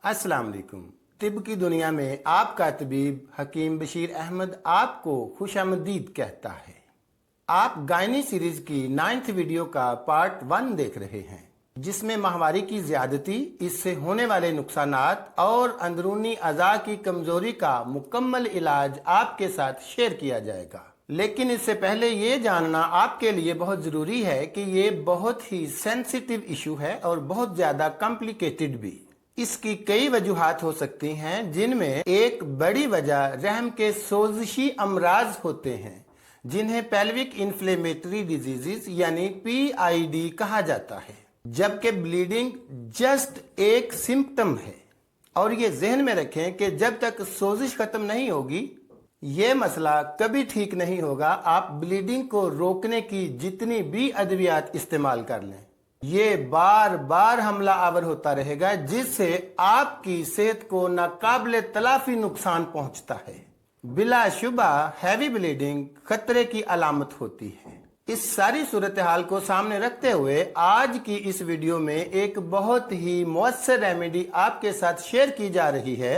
अस्सलाम वालेकुम। तिब की दुनिया में आपका तबीब हकीम बशीर अहमद आपको खुशामदीद कहता है। आप गायनी सीरीज की 9th वीडियो का पार्ट 1 देख रहे हैं, जिसमें माहवारी की ज्यादती, इससे होने वाले नुकसानात और अंदरूनी अज़ा की कमजोरी का मुकम्मल इलाज आपके साथ शेयर किया जाएगा। लेकिन इससे पहले ये जानना आपके लिए बहुत ज़रूरी है कि ये बहुत ही सेंसिटिव इशू है और बहुत ज़्यादा कॉम्प्लिकेटेड भी। इसकी कई वजूहात हो सकती हैं, जिनमें एक बड़ी वजह रहम के सोजिशी अमराज होते हैं, जिन्हें पेल्विक इन्फ्लेमेटरी डिजीजेस यानी PID कहा जाता है, जबकि ब्लीडिंग जस्ट एक सिम्पटम है। और ये जहन में रखें कि जब तक सोजिश खत्म नहीं होगी, ये मसला कभी ठीक नहीं होगा। आप ब्लीडिंग को रोकने की जितनी भी अद्वियात इस्तेमाल कर लें, ये बार बार हमला आवर होता रहेगा, जिससे आपकी सेहत को नाकाबिले तलाफी नुकसान पहुंचता है। बिलाशुबा हैवी ब्लीडिंग खतरे की अलामत होती है। इस सारी सूरत हाल को सामने रखते हुए आज की इस वीडियो में एक बहुत ही मौसर रेमेडी आपके साथ शेयर की जा रही है,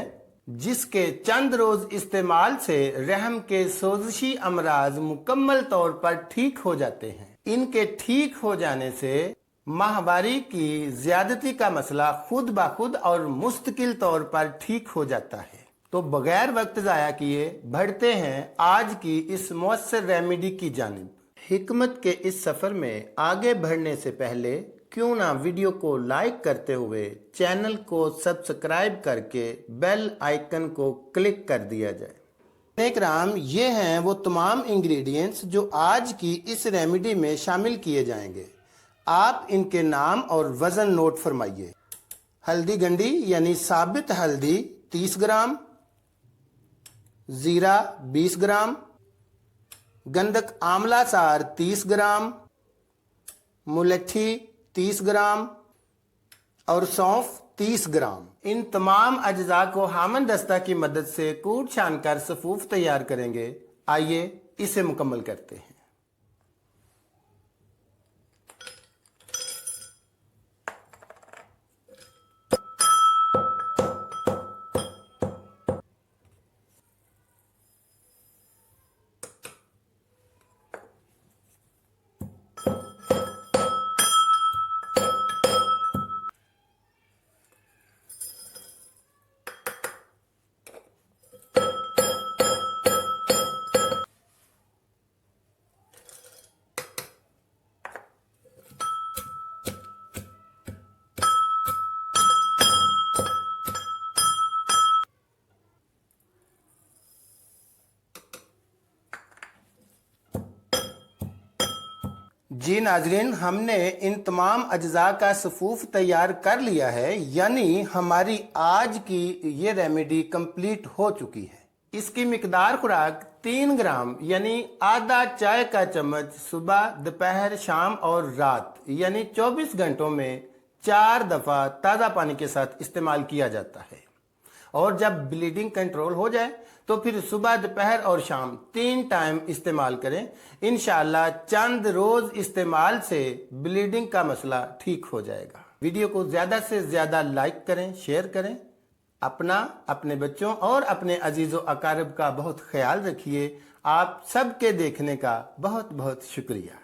जिसके चंद रोज इस्तेमाल से रहम के सोजिशी अमराज मुकम्मल तौर पर ठीक हो जाते हैं। इनके ठीक हो जाने से माहवारी की ज्यादती का मसला खुद ब खुद और मुस्तकिल तौर पर ठीक हो जाता है। तो बगैर वक्त जाया किए बढ़ते हैं आज की इस मौसर रेमेडी की जानिब। हिकमत के इस सफर में आगे बढ़ने से पहले क्यों ना वीडियो को लाइक करते हुए चैनल को सब्सक्राइब करके बेल आइकन को क्लिक कर दिया जाए। इकराम, ये हैं वो तमाम इंग्रेडिएंट्स जो आज की इस रेमेडी में शामिल किए जाएंगे। आप इनके नाम और वजन नोट फरमाइए। हल्दी गंडी यानी साबित हल्दी 30 ग्राम, जीरा 20 ग्राम, गंधक आंवला सार 30 ग्राम, मुलट्ठी 30 ग्राम और सौंफ 30 ग्राम। इन तमाम अज्जा को हामन दस्ता की मदद से कूट छान कर सफूफ तैयार करेंगे। आइए इसे मुकम्मल करते हैं। जी नाजरीन, हमने इन तमाम अज्जा का सफूफ तैयार कर लिया है, यानी हमारी आज की ये रेमेडी कंप्लीट हो चुकी है। इसकी मिकदार खुराक 3 ग्राम यानी आधा चाय का चम्मच सुबह, दोपहर, शाम और रात यानी 24 घंटों में 4 दफ़ा ताज़ा पानी के साथ इस्तेमाल किया जाता है। और जब ब्लीडिंग कंट्रोल हो जाए तो फिर सुबह, दोपहर और शाम 3 टाइम इस्तेमाल करें। इंशाअल्लाह चंद रोज इस्तेमाल से ब्लीडिंग का मसला ठीक हो जाएगा। वीडियो को ज्यादा से ज्यादा लाइक करें, शेयर करें। अपना, अपने बच्चों और अपने अजीजों अकारब का बहुत ख्याल रखिए। आप सबके देखने का बहुत बहुत शुक्रिया।